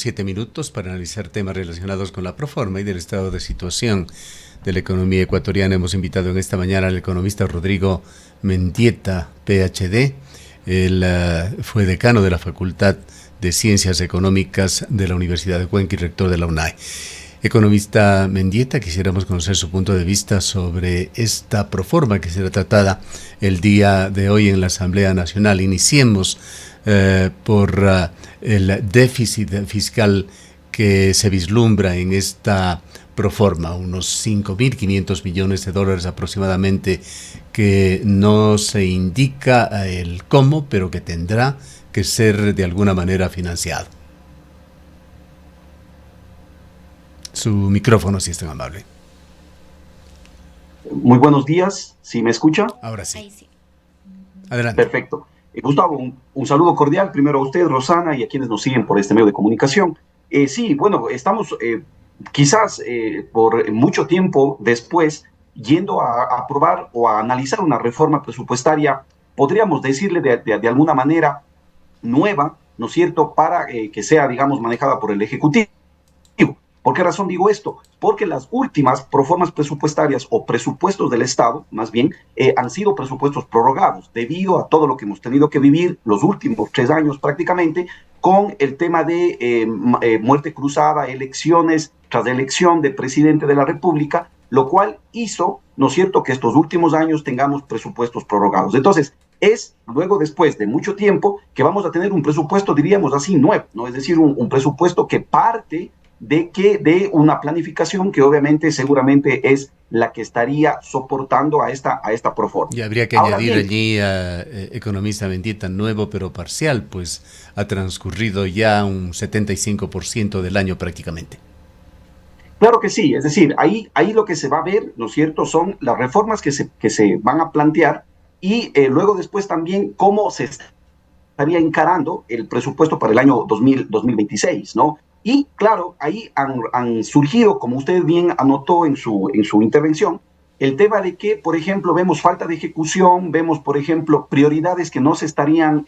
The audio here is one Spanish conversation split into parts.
7 minutos para analizar temas relacionados con la proforma y del estado de situación de la economía ecuatoriana. Hemos invitado en esta mañana al economista Rodrigo Mendieta, PhD. Él fue decano de la Facultad de Ciencias Económicas de la Universidad de Cuenca y rector de la UNAE. Economista Mendieta, quisiéramos conocer su punto de vista sobre esta proforma que será tratada el día de hoy en la Asamblea Nacional. Iniciemos por el déficit fiscal que se vislumbra en esta proforma, unos 5.500 millones de dólares aproximadamente, que no se indica el cómo, pero que tendrá que ser de alguna manera financiado. Su micrófono, si es tan amable. Muy buenos días, ¿sí me escucha? Ahora sí. Ahí sí. Adelante. Perfecto. Gustavo, un saludo cordial primero a usted, Rosana, y a quienes nos siguen por este medio de comunicación. Sí, bueno, estamos quizás por mucho tiempo después yendo a aprobar o a analizar una reforma presupuestaria, podríamos decirle de alguna manera nueva, ¿no es cierto?, para que sea, digamos, manejada por el Ejecutivo. ¿Por qué razón digo esto? Porque las últimas proformas presupuestarias o presupuestos del Estado, más bien, han sido presupuestos prorrogados debido a todo lo que hemos tenido que vivir los últimos 3 años prácticamente con el tema de muerte cruzada, elecciones tras elección de presidente de la República, lo cual hizo, ¿no es cierto?, que estos últimos años tengamos presupuestos prorrogados. Entonces, es luego, después de mucho tiempo, que vamos a tener un presupuesto, diríamos así, nuevo, ¿no? Es decir, un presupuesto que parte de una planificación que obviamente seguramente es la que estaría soportando a esta proforma. Y habría que Ahora añadir bien, allí a economista Mendieta, nuevo pero parcial, pues ha transcurrido ya un 75% del año prácticamente. claro que sí, es decir, ahí lo que se va a ver, ¿no es cierto?, son las reformas que se van a plantear y luego después también cómo se estaría encarando el presupuesto para el año 2026, ¿no? Y claro, ahí han surgido, como usted bien anotó en su intervención, el tema de que, por ejemplo, vemos falta de ejecución, vemos, por ejemplo, prioridades que no se estarían,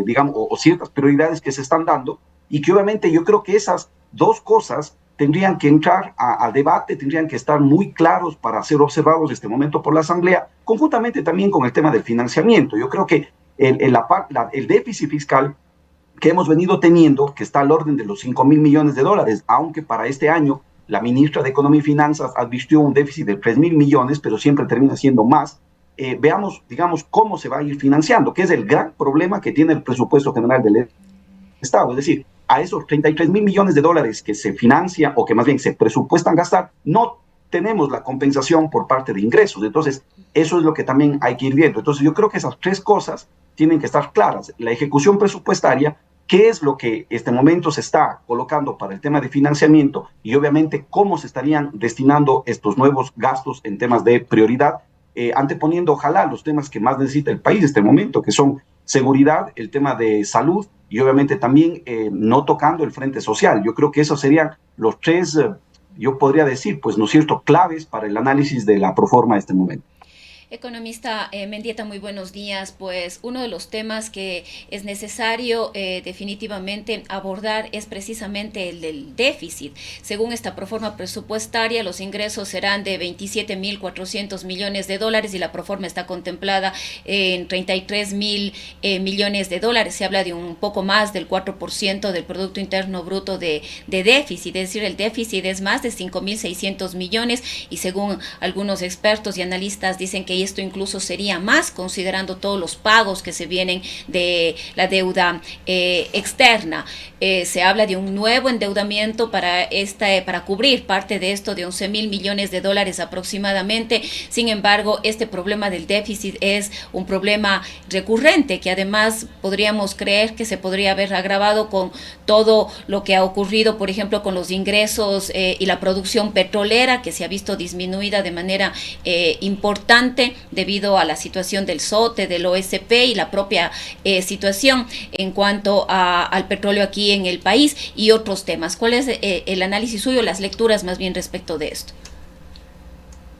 digamos, o ciertas prioridades que se están dando, y que obviamente yo creo que esas dos cosas tendrían que entrar a debate, tendrían que estar muy claros para ser observados en este momento por la Asamblea, conjuntamente también con el tema del financiamiento. Yo creo que el déficit fiscal que hemos venido teniendo, que está al orden de los 5.000 millones de dólares, aunque para este año la ministra de Economía y Finanzas advirtió un déficit de 3.000 millones, pero siempre termina siendo más. Veamos, digamos, cómo se va a ir financiando, que es el gran problema que tiene el presupuesto general del Estado. Es decir, a esos 33.000 millones de dólares que se financia o que más bien se presupuestan gastar, no tenemos la compensación por parte de ingresos. Entonces, eso es lo que también hay que ir viendo. Entonces, yo creo que esas tres cosas tienen que estar claras. La ejecución presupuestaria, qué es lo que este momento se está colocando para el tema de financiamiento y obviamente cómo se estarían destinando estos nuevos gastos en temas de prioridad, anteponiendo ojalá los temas que más necesita el país en este momento, que son seguridad, el tema de salud y obviamente también no tocando el frente social. Yo creo que esos serían los tres, yo podría decir, pues, ¿no es cierto?, claves para el análisis de la proforma de este momento. Economista Mendieta, muy buenos días. Pues uno de los temas que es necesario definitivamente abordar es precisamente el del déficit. Según esta proforma presupuestaria, los ingresos serán de 27.400 millones de dólares y la proforma está contemplada en 33.000 millones de dólares. Se habla de un poco más del 4% del Producto Interno Bruto de déficit, es decir, el déficit es más de 5.600 millones y según algunos expertos y analistas dicen que esto incluso sería más considerando todos los pagos que se vienen de la deuda externa. Se habla de un nuevo endeudamiento para cubrir parte de esto de 11.000 millones de dólares aproximadamente. Sin embargo, este problema del déficit es un problema recurrente que además podríamos creer que se podría haber agravado con todo lo que ha ocurrido, por ejemplo, con los ingresos y la producción petrolera que se ha visto disminuida de manera importante debido a la situación del SOTE, del OSP y la propia situación en cuanto al petróleo aquí en el país y otros temas. ¿Cuál es el análisis suyo, las lecturas más bien respecto de esto?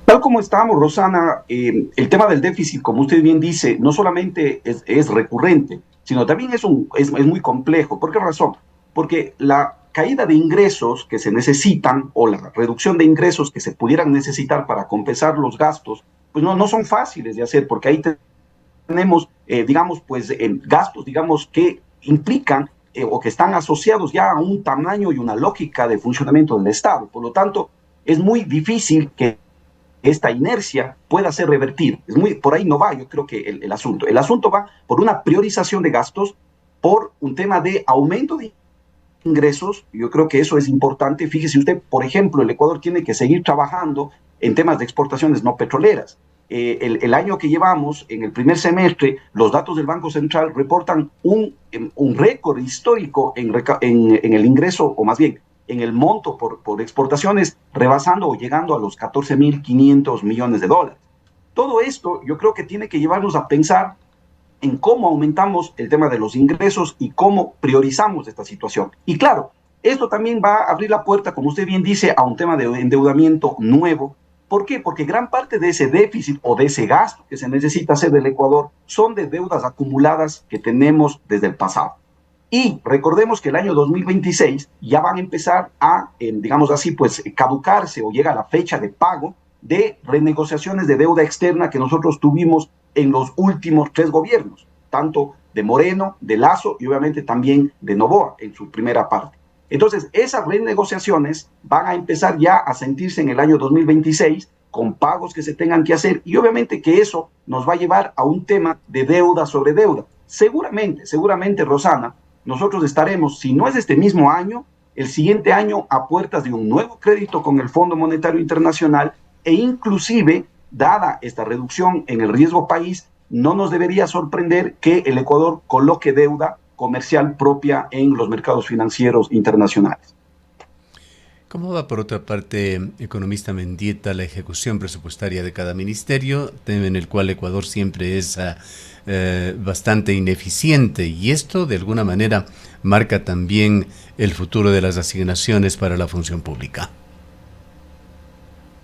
Tal como estamos, Rosana, el tema del déficit, como usted bien dice, no solamente es recurrente, sino también es muy complejo. ¿Por qué razón? Porque caída de ingresos que se necesitan o la reducción de ingresos que se pudieran necesitar para compensar los gastos, pues no son fáciles de hacer, porque ahí tenemos, digamos, pues gastos, digamos, que implican o que están asociados ya a un tamaño y una lógica de funcionamiento del Estado. Por lo tanto, es muy difícil que esta inercia pueda ser revertida. Por ahí no va, yo creo que el asunto. El asunto va por una priorización de gastos, por un tema de aumento de ingresos. Yo creo que eso es importante. Fíjese usted, por ejemplo, el Ecuador tiene que seguir trabajando en temas de exportaciones no petroleras. El año que llevamos, en el primer semestre, los datos del Banco Central reportan un récord histórico en el ingreso, o más bien, en el monto por exportaciones, rebasando o llegando a los 14.500 millones de dólares. Todo esto yo creo que tiene que llevarnos a pensar en cómo aumentamos el tema de los ingresos y cómo priorizamos esta situación. Y claro, esto también va a abrir la puerta, como usted bien dice, a un tema de endeudamiento nuevo. ¿Por qué? Porque gran parte de ese déficit o de ese gasto que se necesita hacer del Ecuador son de deudas acumuladas que tenemos desde el pasado. Y recordemos que el año 2026 ya van a empezar a, digamos así, pues caducarse o llega la fecha de pago de renegociaciones de deuda externa que nosotros tuvimos en los últimos 3 gobiernos, tanto de Moreno, de Lasso y obviamente también de Noboa en su primera parte. Entonces, esas renegociaciones van a empezar ya a sentirse en el año 2026 con pagos que se tengan que hacer y obviamente que eso nos va a llevar a un tema de deuda sobre deuda. Seguramente, Rosana, nosotros estaremos, si no es este mismo año, el siguiente año a puertas de un nuevo crédito con el Fondo Monetario Internacional e inclusive, dada esta reducción en el riesgo país, no nos debería sorprender que el Ecuador coloque deuda comercial propia en los mercados financieros internacionales. ¿Cómo va, por otra parte, economista Mendieta, la ejecución presupuestaria de cada ministerio, tema en el cual Ecuador siempre es bastante ineficiente? Y esto, de alguna manera, marca también el futuro de las asignaciones para la función pública.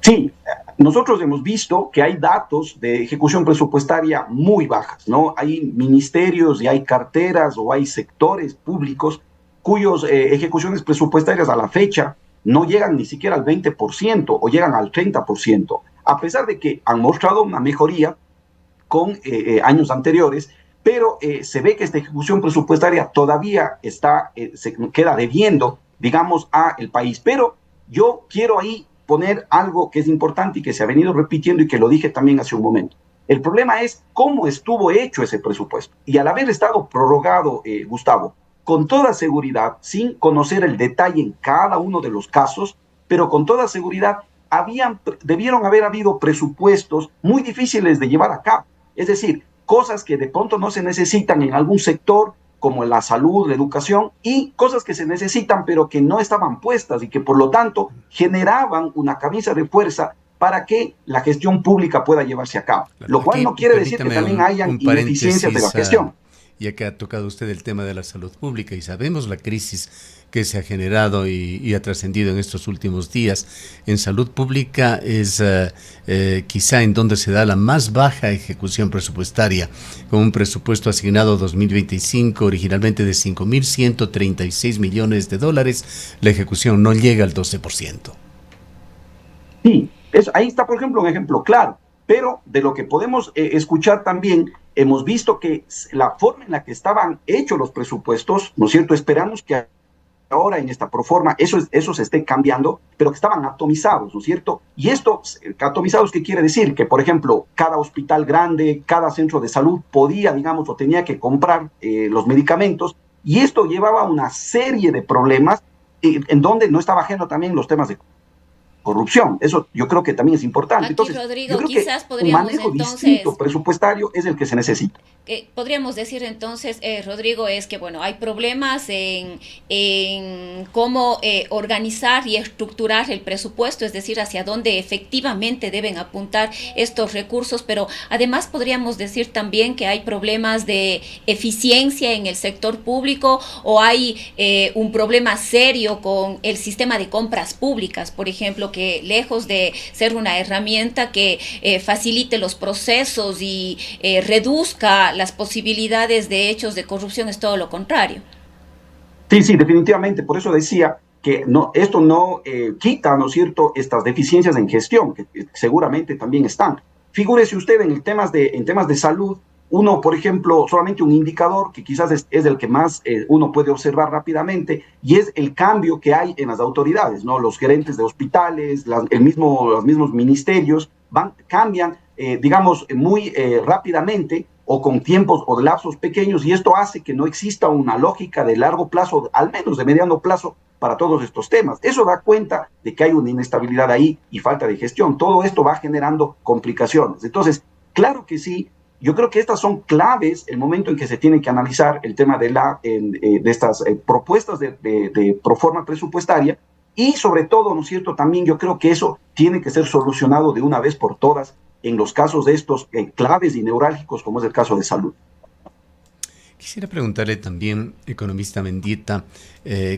Sí, nosotros hemos visto que hay datos de ejecución presupuestaria muy bajas, ¿no? Hay ministerios y hay carteras o hay sectores públicos cuyas ejecuciones presupuestarias a la fecha no llegan ni siquiera al 20% o llegan al 30%, a pesar de que han mostrado una mejoría con años anteriores, pero se ve que esta ejecución presupuestaria todavía se queda debiendo, digamos, a el país. Pero yo quiero ahí poner algo que es importante y que se ha venido repitiendo y que lo dije también hace un momento. El problema es cómo estuvo hecho ese presupuesto. Y al haber estado prorrogado, Gustavo, con toda seguridad, sin conocer el detalle en cada uno de los casos, pero con toda seguridad, debieron haber habido presupuestos muy difíciles de llevar a cabo. Es decir, cosas que de pronto no se necesitan en algún sector, como la salud, la educación, y cosas que se necesitan pero que no estaban puestas y que por lo tanto generaban una camisa de fuerza para que la gestión pública pueda llevarse a cabo. Lo cual no quiere decir que también hayan ineficiencias de la gestión. Ya que ha tocado usted el tema de la salud pública y sabemos la crisis que se ha generado y ha trascendido en estos últimos días, en salud pública es quizá en donde se da la más baja ejecución presupuestaria, con un presupuesto asignado 2025 originalmente de 5.136 millones de dólares, la ejecución no llega al 12%. Sí, ahí está, por ejemplo, un ejemplo claro, pero de lo que podemos escuchar también, hemos visto que la forma en la que estaban hechos los presupuestos, ¿no es cierto? Esperamos que ahora en esta proforma eso se esté cambiando, pero que estaban atomizados, ¿no es cierto? Y esto, atomizados, ¿qué quiere decir? Que, por ejemplo, cada hospital grande, cada centro de salud podía, digamos, o tenía que comprar los medicamentos, y esto llevaba a una serie de problemas en donde no estaba ajeno también los temas de corrupción. Eso yo creo que también es importante. Aquí, entonces, Rodrigo, yo creo quizás que un manejo distinto presupuestario es el que se necesita. Podríamos decir entonces, Rodrigo, es que bueno, hay problemas en cómo organizar y estructurar el presupuesto, es decir, hacia dónde efectivamente deben apuntar estos recursos, pero además podríamos decir también que hay problemas de eficiencia en el sector público, o hay un problema serio con el sistema de compras públicas, por ejemplo, que lejos de ser una herramienta que facilite los procesos y reduzca las posibilidades de hechos de corrupción, es todo lo contrario. Sí, sí, definitivamente. Por eso decía que no, esto no quita, ¿no es cierto?, estas deficiencias en gestión, que seguramente también están. Figúrese usted en temas de salud, uno, por ejemplo, solamente un indicador que quizás es el que más uno puede observar rápidamente, y es el cambio que hay en las autoridades, ¿no? Los gerentes de hospitales, los mismos ministerios, cambian, digamos, muy rápidamente o con tiempos o de lapsos pequeños, y esto hace que no exista una lógica de largo plazo, al menos de mediano plazo, para todos estos temas. Eso da cuenta de que hay una inestabilidad ahí y falta de gestión. Todo esto va generando complicaciones. Entonces, claro que sí, yo creo que estas son claves el momento en que se tiene que analizar el tema de estas propuestas de proforma presupuestaria, y sobre todo, ¿no es cierto?, también yo creo que eso tiene que ser solucionado de una vez por todas en los casos de estos claves y neurálgicos, como es el caso de salud. Quisiera preguntarle también, economista Mendieta,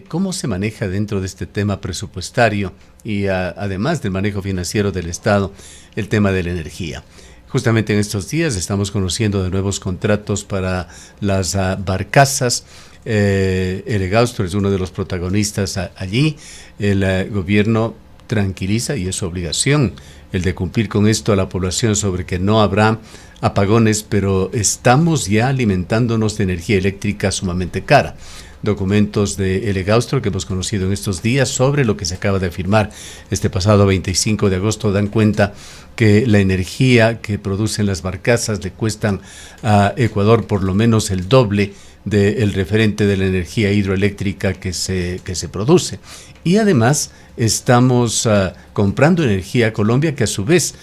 ¿cómo se maneja dentro de este tema presupuestario y además del manejo financiero del Estado el tema de la energía? Justamente en estos días estamos conociendo de nuevos contratos para las barcazas. Eregaustro es uno de los protagonistas allí. El gobierno tranquiliza, y es su obligación el de cumplir con esto a la población, sobre que no habrá apagones, pero estamos ya alimentándonos de energía eléctrica sumamente cara. Documentos de Eregaustro que hemos conocido en estos días sobre lo que se acaba de firmar este pasado 25 de agosto dan cuenta que la energía que producen las barcazas le cuestan a Ecuador por lo menos el doble del referente de la energía hidroeléctrica que se produce. Y además estamos comprando energía a Colombia, que a su vez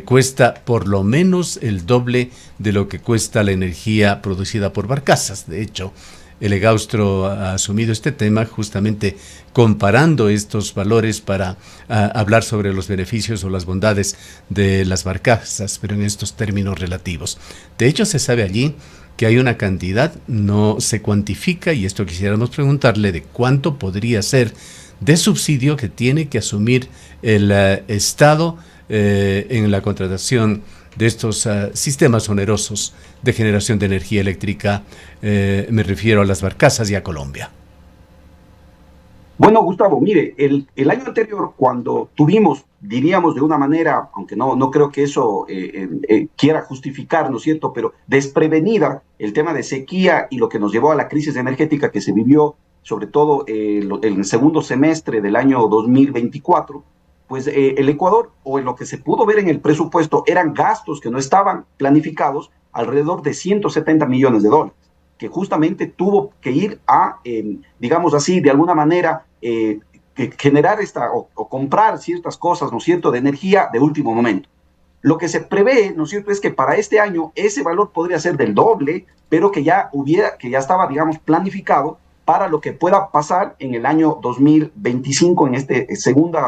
cuesta por lo menos el doble de lo que cuesta la energía producida por barcazas. De hecho, Eregaustro ha asumido este tema justamente comparando estos valores para hablar sobre los beneficios o las bondades de las barcazas, pero en estos términos relativos. De hecho, se sabe allí que hay una cantidad, no se cuantifica, y esto quisiéramos preguntarle de cuánto podría ser de subsidio que tiene que asumir el Estado en la contratación de estos sistemas onerosos de generación de energía eléctrica. Me refiero a las barcazas y a Colombia. Bueno, Gustavo, mire, el año anterior, cuando tuvimos, diríamos de una manera, aunque no creo que eso quiera justificar, ¿no es cierto?, pero desprevenida el tema de sequía y lo que nos llevó a la crisis energética que se vivió, sobre todo en el segundo semestre del año 2024, pues el Ecuador, o en lo que se pudo ver en el presupuesto, eran gastos que no estaban planificados, alrededor de 170 millones de dólares, que justamente tuvo que ir a, digamos así, de alguna manera, generar o comprar ciertas cosas, ¿no es cierto?, de energía de último momento. Lo que se prevé, ¿no es cierto?, es que para este año ese valor podría ser del doble, pero que ya estaba, digamos, planificado para lo que pueda pasar en el año 2025, en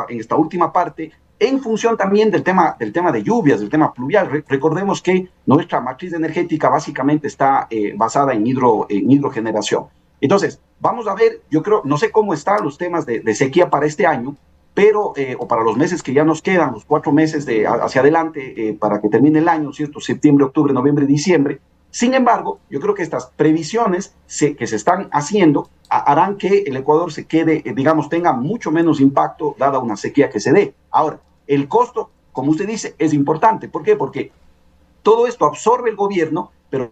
esta última parte, en función también del tema de lluvias, del tema pluvial. Recordemos que nuestra matriz energética básicamente está basada en hidrogeneración. Entonces, vamos a ver, yo creo, no sé cómo están los temas de sequía para este año, pero, o para los meses que ya nos quedan, los 4 meses hacia adelante, para que termine el año, ¿cierto? Septiembre, octubre, noviembre, diciembre. Sin embargo, yo creo que estas previsiones que se están haciendo harán que el Ecuador se quede, digamos, tenga mucho menos impacto dada una sequía que se dé. Ahora, el costo, como usted dice, es importante. ¿Por qué? Porque todo esto absorbe el gobierno, pero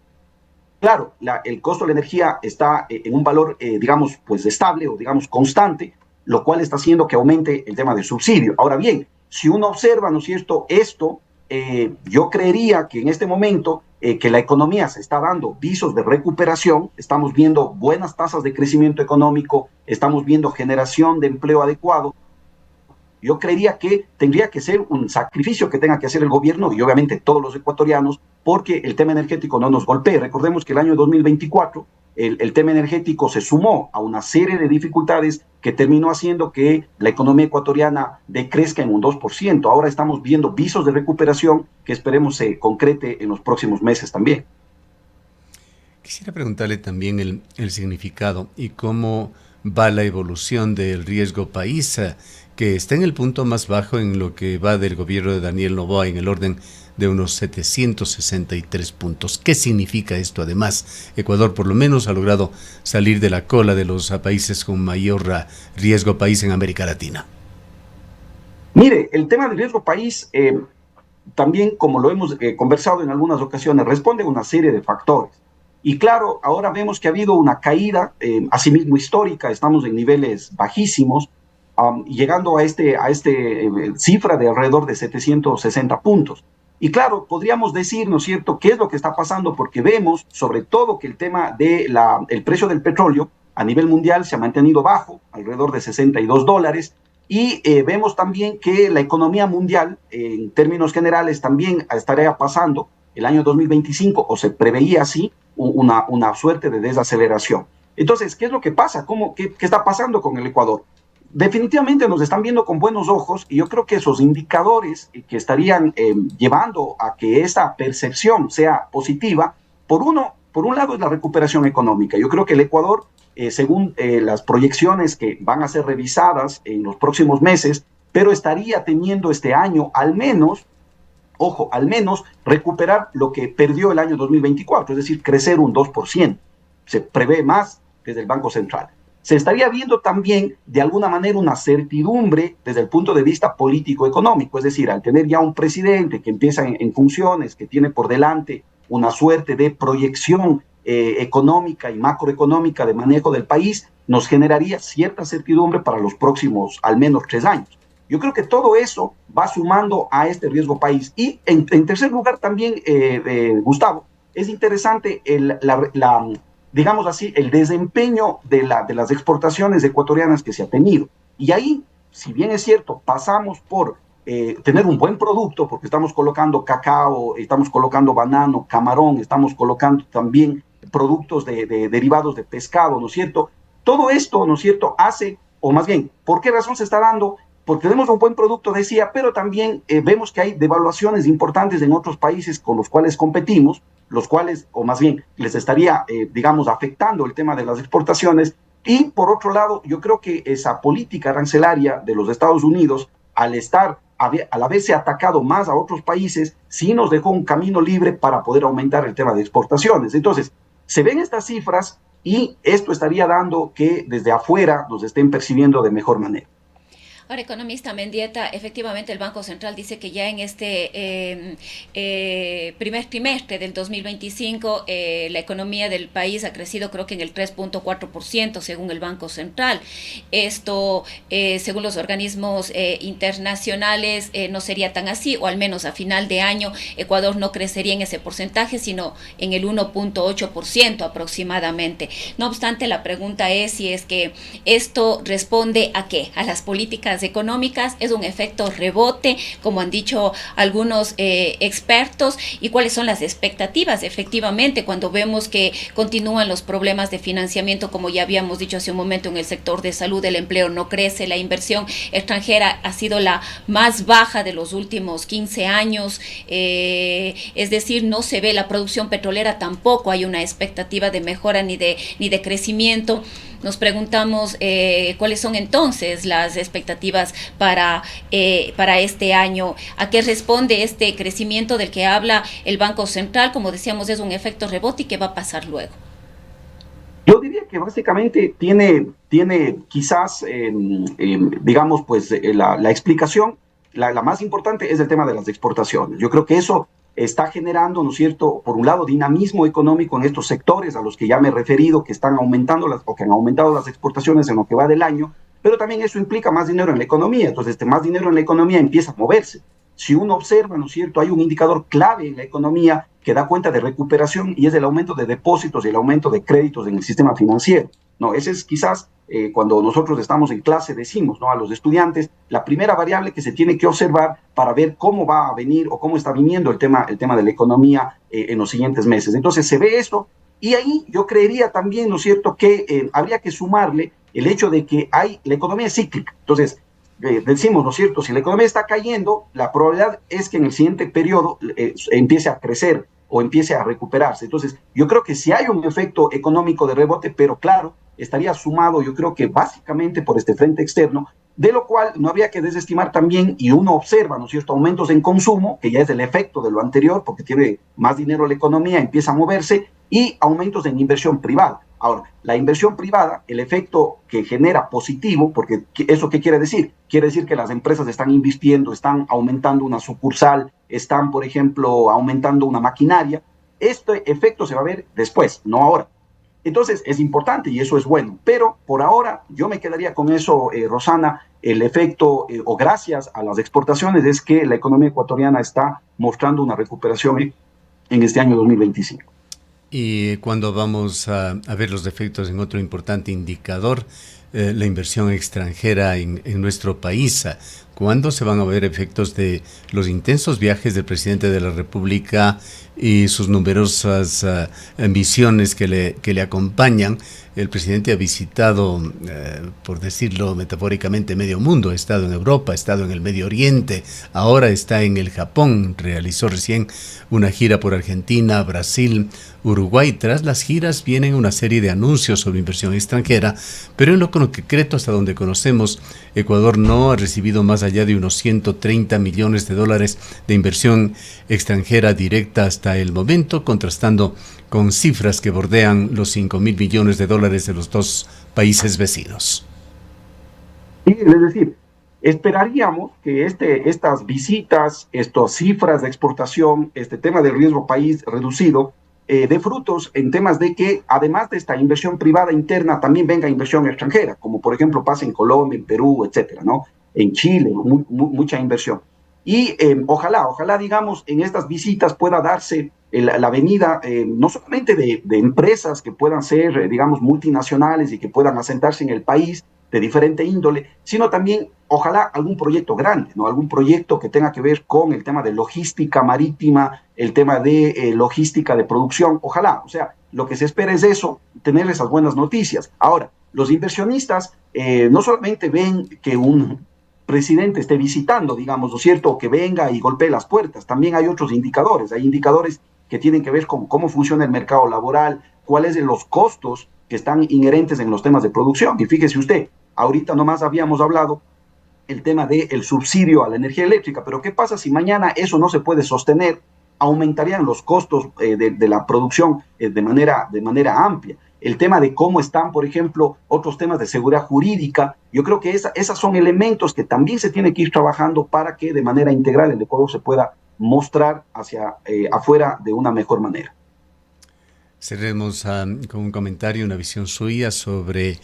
claro, el costo de la energía está en un valor, digamos, pues estable o, digamos, constante, lo cual está haciendo que aumente el tema del subsidio. Ahora bien, si uno observa, ¿no es cierto?, esto, yo creería que en este momento que la economía se está dando visos de recuperación, estamos viendo buenas tasas de crecimiento económico, estamos viendo generación de empleo adecuado. Yo creería que tendría que ser un sacrificio que tenga que hacer el gobierno y obviamente todos los ecuatorianos, porque el tema energético no nos golpee. Recordemos que el año 2024 el tema energético se sumó a una serie de dificultades que terminó haciendo que la economía ecuatoriana decrezca en un 2%. Ahora estamos viendo visos de recuperación que esperemos se concrete en los próximos meses también. Quisiera preguntarle también el significado y cómo va la evolución del riesgo país, que está en el punto más bajo en lo que va del gobierno de Daniel Noboa, en el orden de unos 763 puntos. ¿Qué significa esto? Además, Ecuador por lo menos ha logrado salir de la cola de los países con mayor riesgo país en América Latina. Mire, el tema del riesgo país, también como lo hemos conversado en algunas ocasiones, responde a una serie de factores. Y claro, ahora vemos que ha habido una caída, asimismo histórica, estamos en niveles bajísimos, llegando a cifra de alrededor de 760 puntos. Y claro, podríamos decir, ¿no es cierto?, qué es lo que está pasando, porque vemos sobre todo que el tema del precio del petróleo a nivel mundial se ha mantenido bajo, alrededor de $62, y vemos también que la economía mundial, en términos generales, también estaría pasando el año 2025, o se preveía así, una suerte de desaceleración. Entonces, ¿qué es lo que pasa? ¿Qué está pasando con el Ecuador? Definitivamente nos están viendo con buenos ojos, y yo creo que esos indicadores que estarían llevando a que esa percepción sea positiva, por un lado es la recuperación económica. Yo creo que el Ecuador, según las proyecciones que van a ser revisadas en los próximos meses, pero estaría teniendo este año al menos recuperar lo que perdió el año 2024, es decir, crecer un 2%. Se prevé más desde el Banco Central. Se estaría viendo también, de alguna manera, una certidumbre desde el punto de vista político-económico, es decir, al tener ya un presidente que empieza en funciones, que tiene por delante una suerte de proyección económica y macroeconómica de manejo del país, nos generaría cierta certidumbre para los próximos al menos 3 años. Yo creo que todo eso va sumando a este riesgo país. Y en tercer lugar también, Gustavo, es interesante digamos así, el desempeño de las exportaciones ecuatorianas que se ha tenido. Y ahí, si bien es cierto, pasamos por tener un buen producto, porque estamos colocando cacao, estamos colocando banano, camarón, estamos colocando también productos de derivados de pescado, ¿no es cierto? Todo esto, ¿no es cierto?, hace, o más bien, ¿por qué razón se está dando? Porque tenemos un buen producto, decía, pero también vemos que hay devaluaciones importantes en otros países con los cuales competimos, los cuales, o más bien, les estaría, digamos, afectando el tema de las exportaciones. Y por otro lado, yo creo que esa política arancelaria de los Estados Unidos, al haberse atacado más a otros países, sí nos dejó un camino libre para poder aumentar el tema de exportaciones. Entonces, se ven estas cifras y esto estaría dando que desde afuera nos estén percibiendo de mejor manera. Ahora, economista Mendieta, efectivamente el Banco Central dice que ya en este primer trimestre del 2025 la economía del país ha crecido, creo que en el 3.4% según el Banco Central. Esto, según los organismos internacionales, no sería tan así, o al menos a final de año Ecuador no crecería en ese porcentaje, sino en el 1.8% aproximadamente. No obstante, la pregunta es si es que esto responde a ¿qué? A las políticas económicas, es un efecto rebote, como han dicho algunos expertos, y cuáles son las expectativas efectivamente cuando vemos que continúan los problemas de financiamiento, como ya habíamos dicho hace un momento, en el sector de salud. El empleo no crece, la inversión extranjera ha sido la más baja de los últimos 15 años, es decir, no se ve la producción petrolera, tampoco hay una expectativa de mejora ni de crecimiento. Nos preguntamos cuáles son entonces las expectativas para este año. ¿A qué responde este crecimiento del que habla el Banco Central? Como decíamos, es un efecto rebote, y ¿qué va a pasar luego? Yo diría que básicamente tiene quizás, digamos, pues la explicación, la más importante es el tema de las exportaciones. Yo creo que eso está generando, ¿no es cierto?, por un lado, dinamismo económico en estos sectores a los que ya me he referido, que están aumentando o que han aumentado las exportaciones en lo que va del año, pero también eso implica más dinero en la economía. Entonces, más dinero en la economía empieza a moverse. Si uno observa, ¿no es cierto?, hay un indicador clave en la economía que da cuenta de recuperación, y es el aumento de depósitos y el aumento de créditos en el sistema financiero. No, ese es quizás cuando nosotros estamos en clase decimos, ¿no?, a los estudiantes, la primera variable que se tiene que observar para ver cómo va a venir o cómo está viniendo el tema de la economía en los siguientes meses. Entonces se ve esto, y ahí yo creería también, ¿no es cierto?, que habría que sumarle el hecho de que la economía es cíclica. Entonces, decimos, ¿no es cierto?, si la economía está cayendo, la probabilidad es que en el siguiente periodo empiece a crecer o empiece a recuperarse. Entonces, yo creo que sí hay un efecto económico de rebote, pero claro, estaría sumado, yo creo que básicamente por este frente externo, de lo cual no habría que desestimar también, y uno observa, ¿no es cierto?, aumentos en consumo, que ya es el efecto de lo anterior, porque tiene más dinero la economía, empieza a moverse, y aumentos en inversión privada. Ahora, la inversión privada, el efecto que genera positivo, porque ¿eso qué quiere decir? Quiere decir que las empresas están invirtiendo, están aumentando una sucursal, están, por ejemplo, aumentando una maquinaria. Este efecto se va a ver después, no ahora. Entonces, es importante y eso es bueno, pero por ahora yo me quedaría con eso, Rosana, el efecto, o gracias a las exportaciones, es que la economía ecuatoriana está mostrando una recuperación en este año 2025. Y cuando vamos a ver los efectos en otro importante indicador, la inversión extranjera en nuestro país, ¿cuándo se van a ver efectos de los intensos viajes del presidente de la República y sus numerosas misiones que le acompañan? El presidente ha visitado, por decirlo metafóricamente, medio mundo. Ha estado en Europa, ha estado en el Medio Oriente, ahora está en el Japón. Realizó recién una gira por Argentina, Brasil, Uruguay. Tras las giras vienen una serie de anuncios sobre inversión extranjera, pero en lo concreto, hasta donde conocemos, Ecuador no ha recibido más allá de unos 130 millones de dólares de inversión extranjera directa hasta el momento, contrastando con cifras que bordean los 5.000 millones de dólares de los dos países vecinos. Sí, es decir, esperaríamos que estas visitas, estas cifras de exportación, este tema del riesgo país reducido, dé frutos en temas de que, además de esta inversión privada interna, también venga inversión extranjera, como por ejemplo pasa en Colombia, en Perú, etcétera, ¿no? En Chile, mucha inversión. Y ojalá, digamos, en estas visitas pueda darse la venida no solamente de empresas que puedan ser, digamos, multinacionales y que puedan asentarse en el país de diferente índole, sino también, ojalá, algún proyecto grande, ¿no? Algún proyecto que tenga que ver con el tema de logística marítima, el tema de logística de producción, ojalá, o sea, lo que se espera es eso, tener esas buenas noticias. Ahora, los inversionistas no solamente ven que un presidente esté visitando, digamos, ¿no es cierto?, o que venga y golpee las puertas, también hay otros indicadores, hay indicadores que tienen que ver con cómo funciona el mercado laboral, cuáles son los costos que están inherentes en los temas de producción. Y fíjese usted, ahorita nomás habíamos hablado el tema del subsidio a la energía eléctrica, pero ¿qué pasa si mañana eso no se puede sostener? Aumentarían los costos de la producción de manera amplia. El tema de cómo están, por ejemplo, otros temas de seguridad jurídica, yo creo que esas son elementos que también se tienen que ir trabajando para que de manera integral el Ecuador se pueda mostrar hacia afuera de una mejor manera. Cerremos con un comentario, una visión suya sobre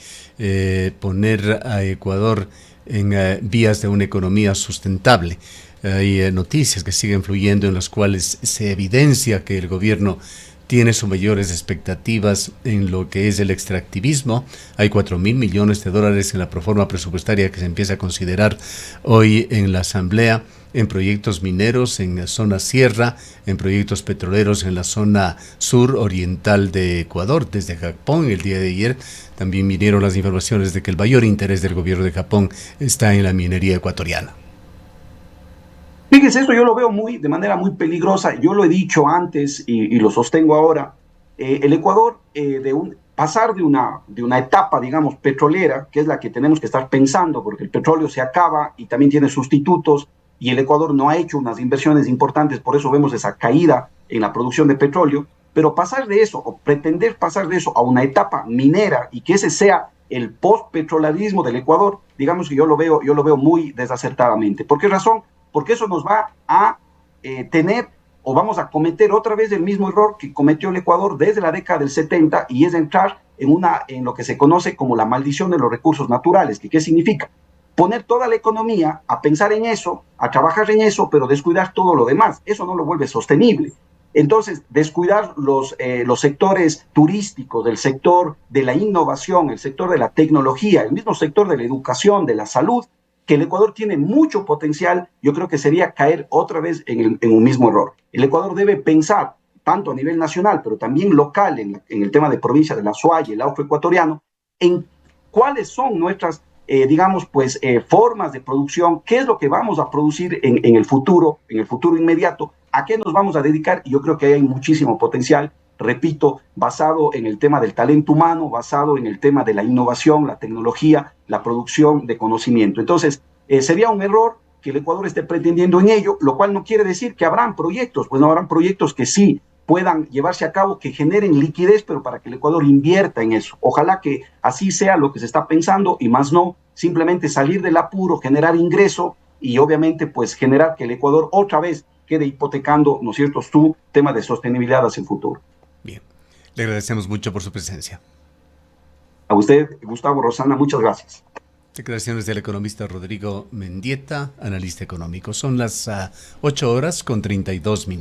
poner a Ecuador en vías de una economía sustentable. Hay noticias que siguen fluyendo en las cuales se evidencia que el gobierno tiene sus mayores expectativas en lo que es el extractivismo. Hay 4.000 millones de dólares en la proforma presupuestaria que se empieza a considerar hoy en la Asamblea, en proyectos mineros en la zona sierra, en proyectos petroleros en la zona sur oriental de Ecuador. Desde Japón, el día de ayer, también vinieron las informaciones de que el mayor interés del gobierno de Japón está en la minería ecuatoriana. Fíjese, esto yo lo veo de manera muy peligrosa. Yo lo he dicho antes y lo sostengo ahora. El Ecuador, pasar de una etapa, digamos, petrolera, que es la que tenemos que estar pensando, porque el petróleo se acaba y también tiene sustitutos, y el Ecuador no ha hecho unas inversiones importantes, por eso vemos esa caída en la producción de petróleo, pero pasar de eso, o pretender pasar de eso a una etapa minera, y que ese sea el post-petrolarismo del Ecuador, digamos que yo lo veo muy desacertadamente. ¿Por qué razón? Porque eso nos va a tener, o vamos a cometer otra vez el mismo error que cometió el Ecuador desde la década del 70, y es entrar en lo que se conoce como la maldición de los recursos naturales. ¿Qué significa? Poner toda la economía a pensar en eso, a trabajar en eso, pero descuidar todo lo demás. Eso no lo vuelve sostenible. Entonces, descuidar los sectores turísticos, el sector de la innovación, el sector de la tecnología, el mismo sector de la educación, de la salud, que el Ecuador tiene mucho potencial, yo creo que sería caer otra vez en un mismo error. El Ecuador debe pensar, tanto a nivel nacional, pero también local, en el tema de provincia de la Suaya, el Auto ecuatoriano, en cuáles son nuestras, formas de producción, qué es lo que vamos a producir en el futuro inmediato, a qué nos vamos a dedicar, y yo creo que hay muchísimo potencial repito, basado en el tema del talento humano, basado en el tema de la innovación, la tecnología, la producción de conocimiento. Entonces, sería un error que el Ecuador esté pretendiendo en ello, lo cual no quiere decir que habrán proyectos, pues no habrán proyectos que sí puedan llevarse a cabo, que generen liquidez, pero para que el Ecuador invierta en eso. Ojalá que así sea lo que se está pensando y más no simplemente salir del apuro, generar ingreso y obviamente pues generar que el Ecuador otra vez quede hipotecando, ¿no es cierto?, su tema de sostenibilidad hacia el futuro. Bien, le agradecemos mucho por su presencia. A usted, Gustavo, Rosana, muchas gracias. Declaraciones del economista Rodrigo Mendieta, analista económico. Son las 8 horas con 32 minutos.